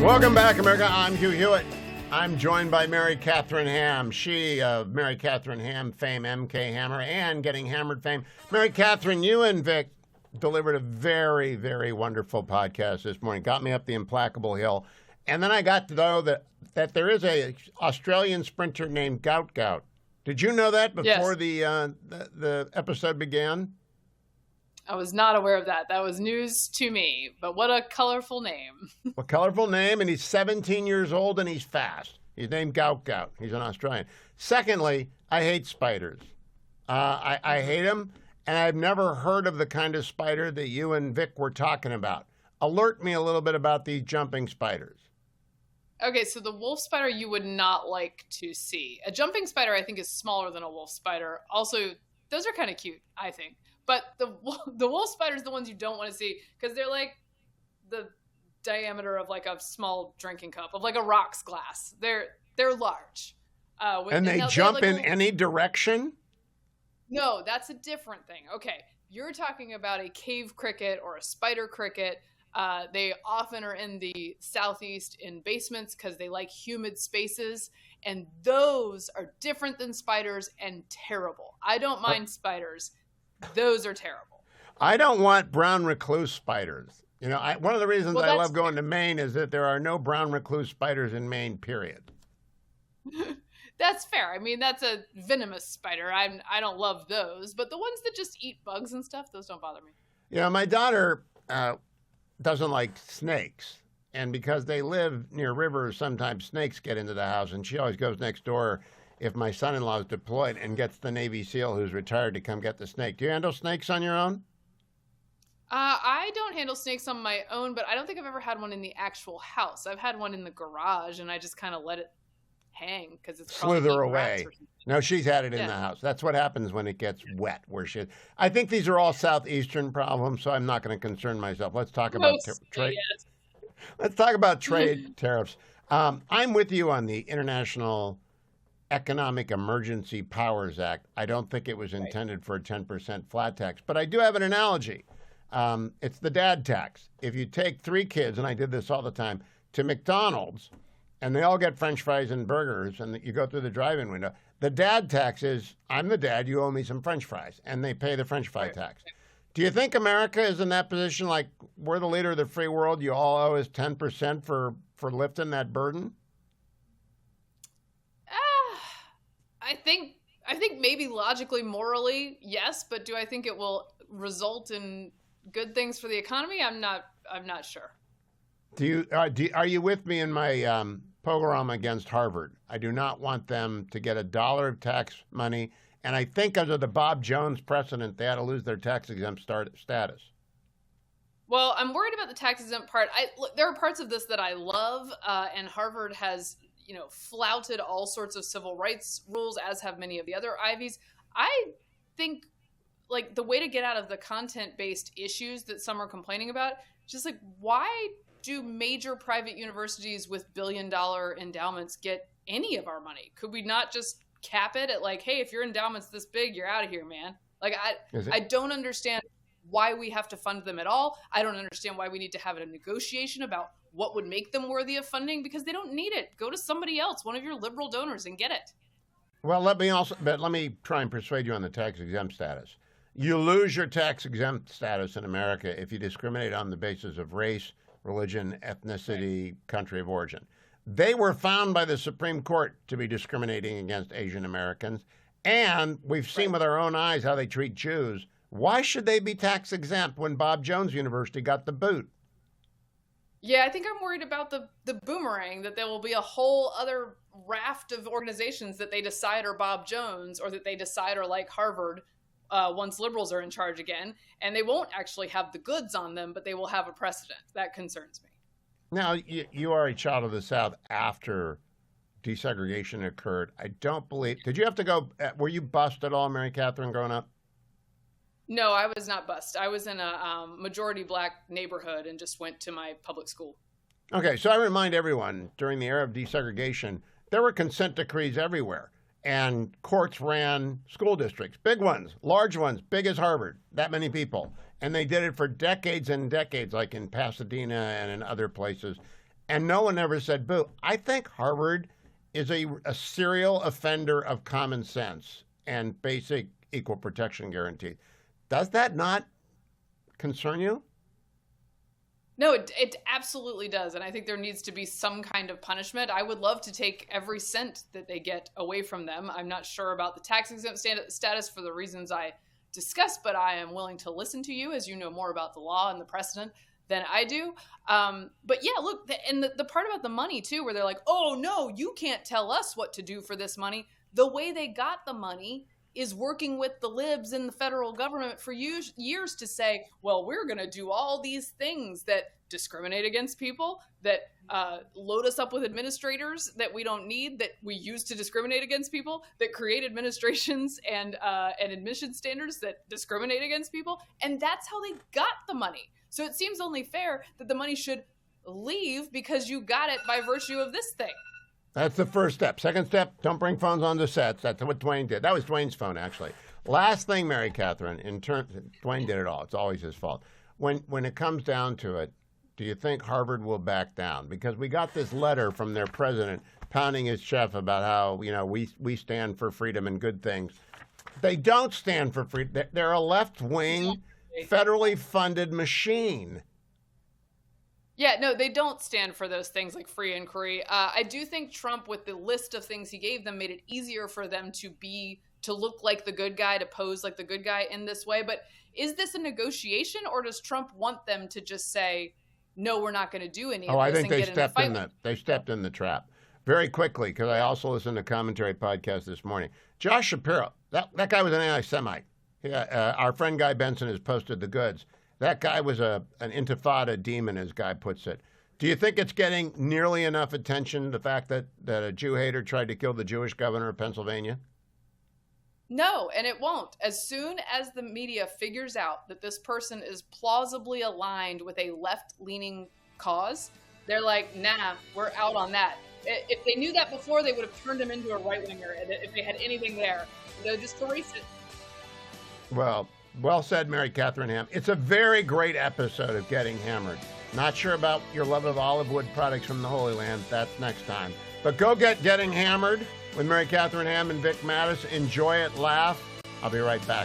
Welcome back, America. I'm Hugh Hewitt. I'm joined by Mary Katharine Ham. She of Mary Katharine Ham fame, MK Hammer, and Getting Hammered fame. Mary Katharine, you and Vic delivered a very, very wonderful podcast this morning. Got me up the implacable hill. And then I got to know that there is a Australian sprinter named Gout Gout. Did you know that before the episode began? I was not aware of that. That was news to me. But what a colorful name. A colorful name, and he's 17 years old, and he's fast. He's named Gout Gout. He's an Australian. Secondly, I hate spiders. I hate them, and I've never heard of the kind of spider that you and Vic were talking about. Alert me a little bit about these jumping spiders. Okay, so the wolf spider you would not like to see. A jumping spider, I think, is smaller than a wolf spider. Also, those are kind of cute, I think. But the wolf spider is the ones you don't want to see because they're like the diameter of like a small drinking cup, of like a rocks glass. They're large. And they jump in any direction? No, that's a different thing. Okay, you're talking about a cave cricket or a spider cricket. They often are in the southeast in basements because they like humid spaces. And those are different than spiders and terrible. I don't mind spiders. Those are terrible. I don't want brown recluse spiders. You know, one of the reasons I love going to Maine is that there are no brown recluse spiders in Maine, period. That's fair. I mean, that's a venomous spider. I don't love those. But the ones that just eat bugs and stuff, those don't bother me. You know, my daughter doesn't like snakes. And because they live near rivers, sometimes snakes get into the house. And she always goes next door if my son-in-law is deployed and gets the Navy SEAL who's retired to come get the snake. Do you handle snakes on your own? I don't handle snakes on my own, but I don't think I've ever had one in the actual house. I've had one in the garage, and I just kind of let it hang because it's slither away. No, she's had it in the house. That's what happens when it gets wet. I think these are all southeastern problems, so I'm not going to concern myself. Let's talk about trade. Let's talk about trade tariffs. I'm with you on the International Economic Emergency Powers Act. I don't think it was intended for a 10% flat tax, but I do have an analogy. It's the dad tax. If you take 3 kids, and I did this all the time, to McDonald's, and they all get French fries and burgers, and you go through the drive-in window, the dad tax is, I'm the dad, you owe me some French fries, and they pay the French fry tax. Do you think America is in that position, like we're the leader of the free world, you all owe us 10% for lifting that burden? I think maybe logically, morally, yes, but do I think it will result in good things for the economy? I'm not sure. Are you with me in my pogrom against Harvard? I do not want them to get $1 of tax money, and I think under the Bob Jones precedent, they ought to lose their tax-exempt status. Well, I'm worried about the tax-exempt part. Look, there are parts of this that I love, and Harvard has flouted all sorts of civil rights rules, as have many of the other Ivies. I think like the way to get out of the content-based issues that some are complaining about, just like, why do major private universities with billion-dollar endowments get any of our money? Could we not just cap it at like, hey, if your endowment's this big, you're out of here, man? Like, I don't understand why we have to fund them at all. I don't understand why we need to have a negotiation about what would make them worthy of funding, because they don't need it. Go to somebody else, one of your liberal donors, and get it. Well, let me try and persuade you on the tax-exempt status. You lose your tax-exempt status in America if you discriminate on the basis of race, religion, ethnicity, country of origin. They were found by the Supreme Court to be discriminating against Asian Americans, and we've seen with our own eyes how they treat Jews. Why should they be tax-exempt when Bob Jones University got the boot? Yeah, I think I'm worried about the boomerang, that there will be a whole other raft of organizations that they decide are Bob Jones, or that they decide are like Harvard once liberals are in charge again, and they won't actually have the goods on them, but they will have a precedent. That concerns me. Now, you are a child of the South after desegregation occurred. I don't believe, did you have to go, were you bused at all, Mary Katharine, growing up? No, I was not bused. I was in a majority black neighborhood and just went to my public school. Okay, so I remind everyone, during the era of desegregation, there were consent decrees everywhere, and courts ran school districts, big ones, large ones, big as Harvard, that many people. And they did it for decades and decades, like in Pasadena and in other places. and no one ever said boo. I think Harvard is a serial offender of common sense and basic equal protection guarantee. Does that not concern you? No, it absolutely does. And I think there needs to be some kind of punishment. I would love to take every cent that they get away from them. I'm not sure about the tax exempt status for the reasons I discussed, but I am willing to listen to you as you know more about the law and the precedent than I do. But yeah, look, and the part about the money too, where they're like, oh no, you can't tell us what to do for this money. The way they got the money is working with the libs in the federal government for years to say, well, we're going to do all these things that discriminate against people, that load us up with administrators that we don't need, that we use to discriminate against people, that create administrations and admission standards that discriminate against people. And that's how they got the money. So it seems only fair that the money should leave because you got it by virtue of this thing. That's the first step. Second step, don't bring phones on the sets. That's what Dwayne did. That was Dwayne's phone, actually. Last thing, Mary Katharine, Dwayne did it all. It's always his fault. When it comes down to it, do you think Harvard will back down? Because we got this letter from their president pounding his chest about how, we stand for freedom and good things. They don't stand for freedom. They're a left-wing, federally funded machine. Yeah, no, they don't stand for those things like free inquiry. I do think Trump, with the list of things he gave them, made it easier for them to look like the good guy, to pose like the good guy in this way. But is this a negotiation, or does Trump want them to just say, no, we're not going to do any of this? I think they stepped in the trap. Very quickly, because I also listened to Commentary Podcast this morning. Josh Shapiro, that guy was an anti-Semite. Yeah, our friend Guy Benson has posted the goods. That guy was an intifada demon, as Guy puts it. Do you think it's getting nearly enough attention, the fact that a Jew hater tried to kill the Jewish governor of Pennsylvania? No, and it won't. As soon as the media figures out that this person is plausibly aligned with a left-leaning cause, they're like, nah, we're out on that. If they knew that before, they would have turned him into a right-winger. If they had anything there, they'll just erase it. Well said, Mary Katharine Ham. It's a very great episode of Getting Hammered. Not sure about your love of olive wood products from the Holy Land. That's next time. But go get Getting Hammered with Mary Katharine Ham and Vic Mattis. Enjoy it. Laugh. I'll be right back.